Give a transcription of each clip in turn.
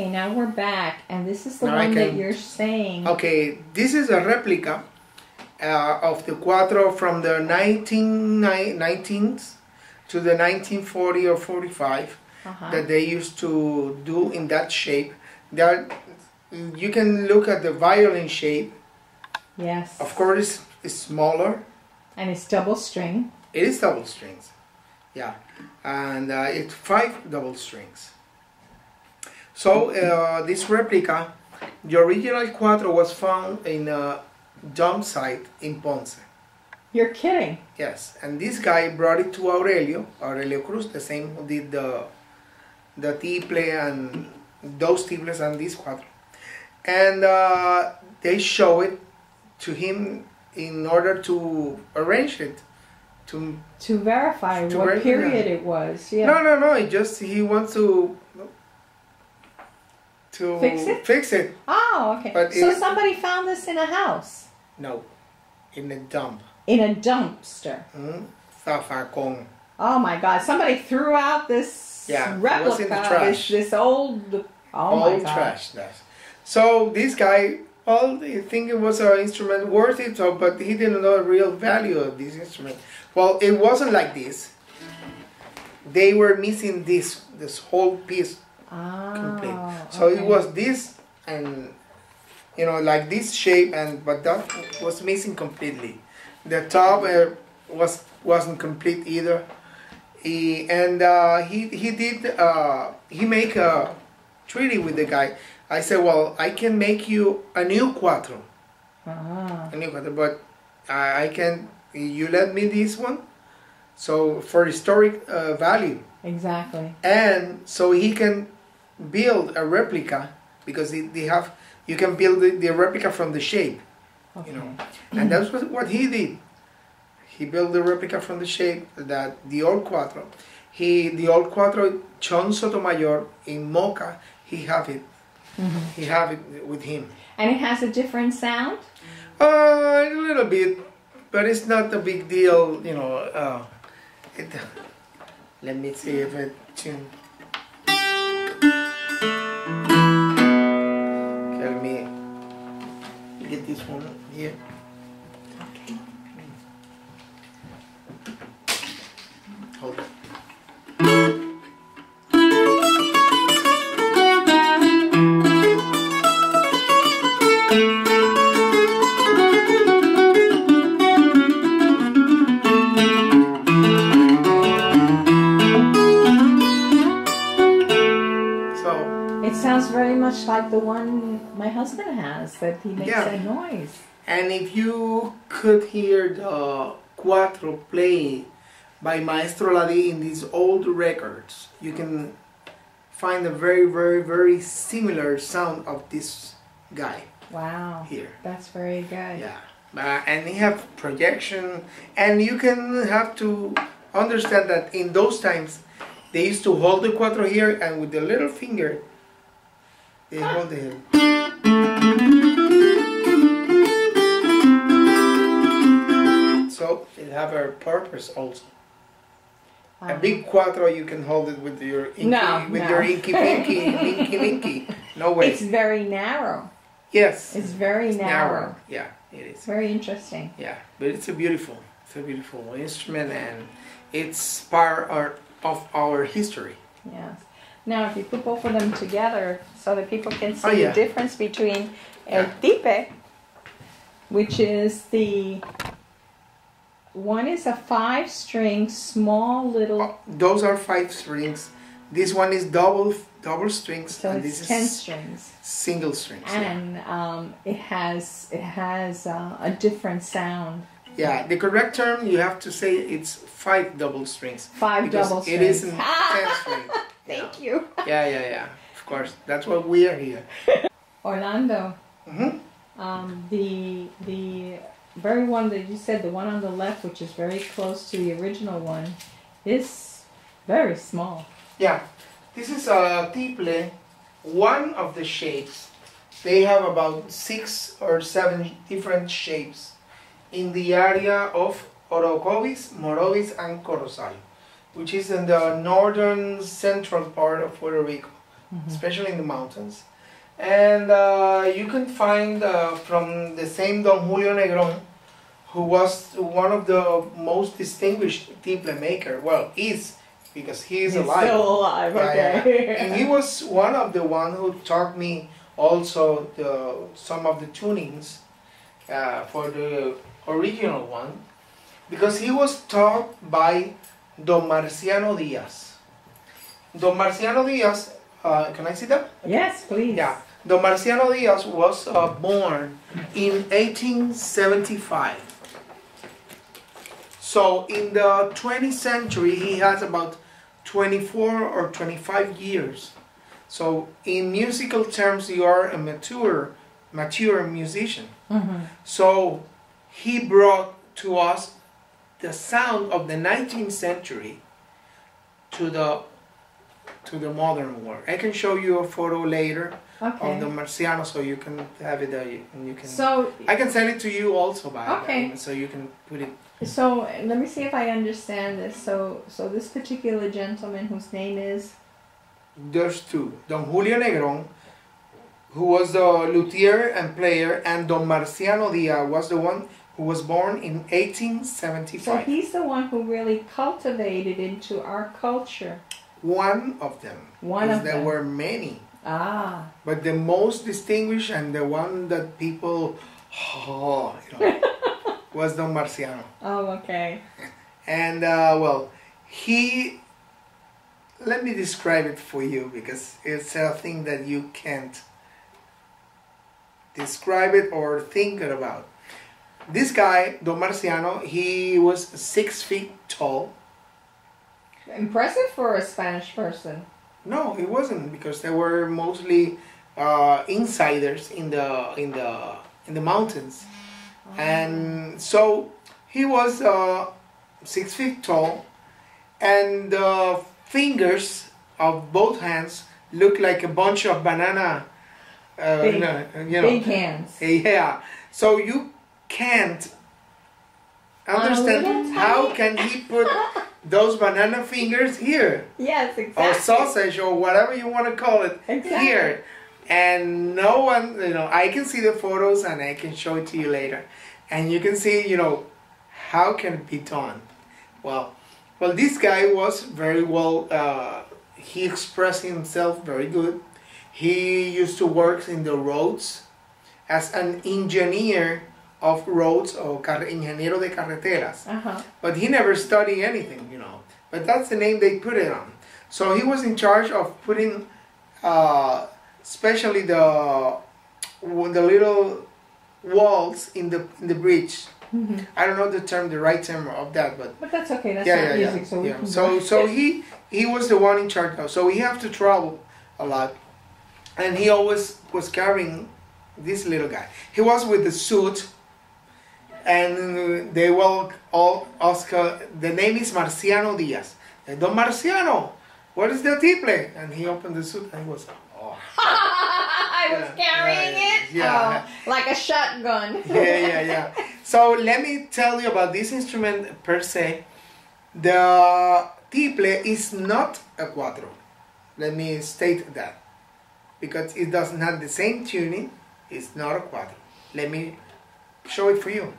Okay, now we're back, and this is the Now one that you're saying. Okay, this is a replica of the Cuatro from the 1919th to the 1940 or 45 that they used to do in that shape. That you can look at the violin shape. Yes. Of course, it's smaller. And it's double string. It is double strings. Yeah, and it's 5 double strings. So this replica, the original Cuatro was found in a dump site in Ponce. You're kidding. Yes, and this guy brought it to Aurelio Cruz, the same who did the tiple and those tiples and this Cuatro. And they show it to him in order to arrange it. To verify what period it was. Yeah. No. He wants to fix it. Oh, okay. But so somebody found this in a house? No, in a dump. In a dumpster. Zafacón. Oh my God! Somebody threw out this replica. It was in the trash. This old. Old trash. So this guy, I think it was an instrument worth it. But he didn't know the real value of this instrument. Well, it wasn't like this. They were missing this whole piece complete. So it was this and like this shape, but that was missing completely. The top wasn't complete either. He make a treaty with the guy. I said, well, I can make you a new Cuatro. A new Cuatro, but I can. You let me this one, so for historic value. Exactly. And so he can build a replica because you can build the replica from the shape, and that's what he did. He built the replica from the shape that the old Cuatro. The old Cuatro Chon Sotomayor in Moca. He have it. He have it with him. And it has a different sound. A little bit. But it's not a big deal, let me see if it tune. Let me get this one here. Okay. Hold on. Very much like the one my husband has, that he makes that noise. And if you could hear the Cuatro play by Maestro Ladi in these old records, you can find a very, very, very similar sound of this guy. Wow. Here. That's very good. Yeah. And he have projection, and you can have to understand that in those times they used to hold the Cuatro here, and with the little finger they hold it. So it have a purpose also. A big Cuatro, you can hold it with your inky, your inky pinky. No way. It's very narrow. Yes. It's very narrow. Yeah, it is. Very interesting. Yeah, but it's a beautiful instrument, and it's part of our history. Yes. Now, if you put both of them together so that people can see the difference between el tipe, which is one is a 5-string, small little... those are 5 strings. This one is double strings. So and it's this 10 is strings. Single strings. And it has a different sound. Yeah, the correct term, you have to say it's 5 double strings. 5 double strings. It isn't 10 strings. Thank you. Yeah. Of course, that's why we are here. Orlando. The very one that you said, the one on the left, which is very close to the original one, is very small. Yeah, this is a tiple. One of the shapes, they have about 6 or 7 different shapes in the area of Orocovis, Morovis, and Corozal, which is in the northern central part of Puerto Rico. especially in the mountains. And you can find from the same Don Julio Negron, who was one of the most distinguished tiple maker. Well, is, because he's alive. Still alive, okay. Yeah. And he was one of the one who taught me also some of the tunings for the original one, because he was taught by Don Marciano Diaz. Don Marciano Diaz, can I see that? Yes, please. Yeah. Don Marciano Diaz was born in 1875. So in the 20th century, he has about 24 or 25 years. So in musical terms, you are a mature musician. So he brought to us the sound of the 19th century to the modern world. I can show you a photo later of the Marciano, so you can have it there, and you can. So I can send it to you also so you can put it. So let me see if I understand this. So this particular gentleman, whose name is? There's two. Don Julio Negron, who was the luthier and player, and Don Marciano Diaz was the one who was born in 1875. So he's the one who really cultivated into our culture. One of them. There were many. But the most distinguished and the one that people, was Don Marciano. Oh, okay. And let me describe it for you, because it's a thing that you can't describe it or think about. This guy, Don Marciano, he was 6 feet tall. Impressive for a Spanish person. No, it wasn't, because they were mostly insiders in the mountains, and so he was 6 feet tall, and the fingers of both hands looked like a bunch of banana. Big hands. Yeah, so you can't understand how can he put those banana fingers here. Yes, exactly. Or sausage, or whatever you want to call it, here. And no one, I can see the photos and I can show it to you later. And you can see, how can it be done? Well, this guy was very well, he expressed himself very good. He used to work in the roads as an engineer of roads, or ingeniero de carreteras. But he never studied anything, But that's the name they put it on. So he was in charge of putting, especially the little walls in the bridge. I don't know the right term of that, but that's okay. That's not music, so we can So he was the one in charge now. So he have to travel a lot, and he always was carrying this little guy. He was with the suit. And they will all ask, the name is Marciano Diaz. And Don Marciano, what is the tiple? And he opened the suit and he was, I was carrying it? Yeah. Like a shotgun. Yeah. So let me tell you about this instrument per se. The tiple is not a cuatro. Let me state that. Because it doesn't have the same tuning, it's not a cuatro. Let me show it for you.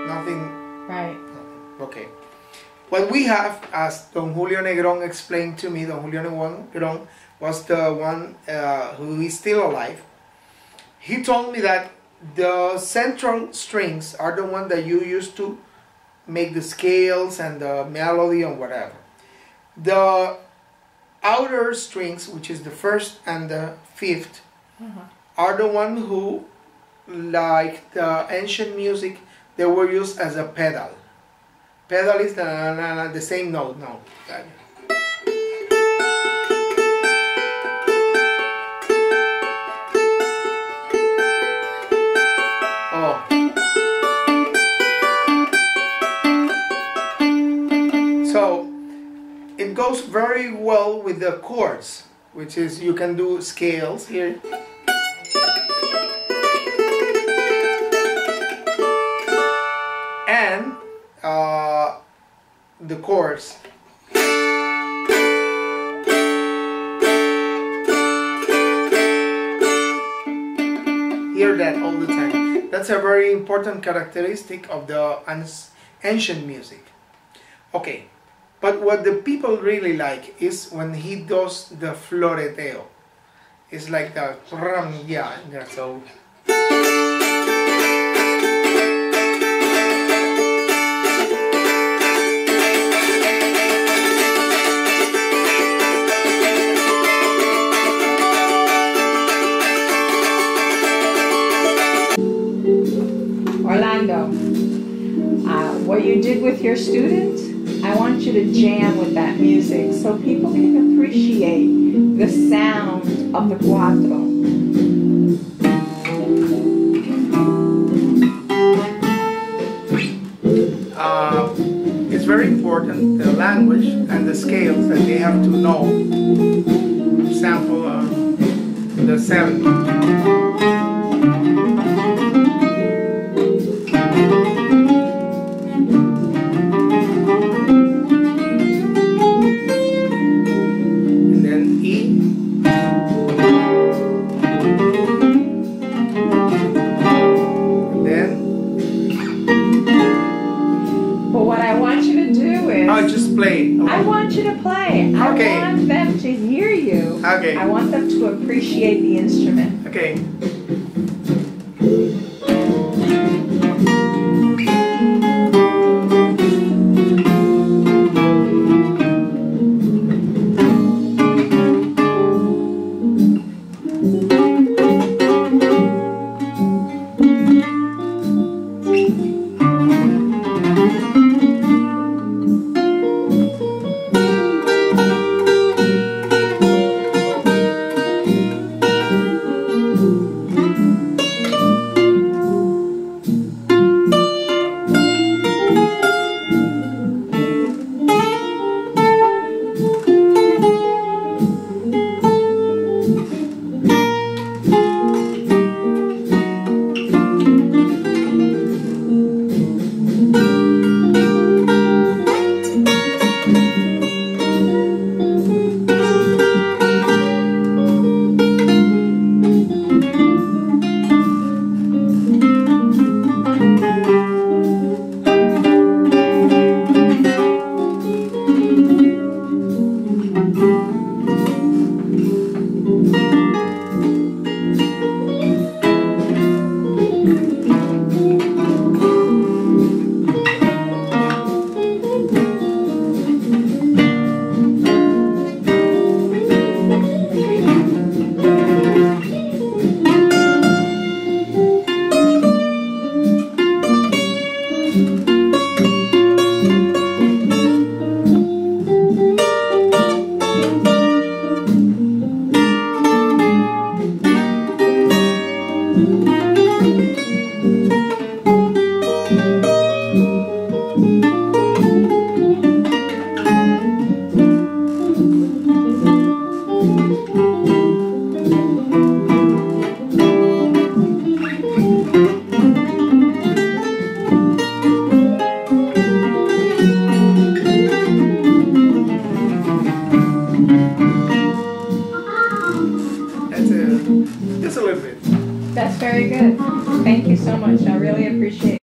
Nothing. Right. Okay. What we have, as Don Julio Negron explained to me, Don Julio Negron was the one who is still alive. He told me that the central strings are the one that you use to make the scales and the melody and whatever. The outer strings, which is the first and the fifth, are the one who, like the ancient music, they were used as a pedal. Pedal is the same note. No. So it goes very well with the chords, which is you can do scales here. And the chords. That's a very important characteristic of the ancient music. Okay, but what the people really like is when he does the floreteo. It's like the yeah, so. Orlando, what you did with your students, I want you to jam with that music so people can appreciate the sound of the cuatro. It's very important, the language and the scales that they have to know. Example, the 7. Just play. I want you to play. Okay. I want them to hear you. Okay. I want them to appreciate the instrument. Okay. That's very good. Thank you so much. I really appreciate it.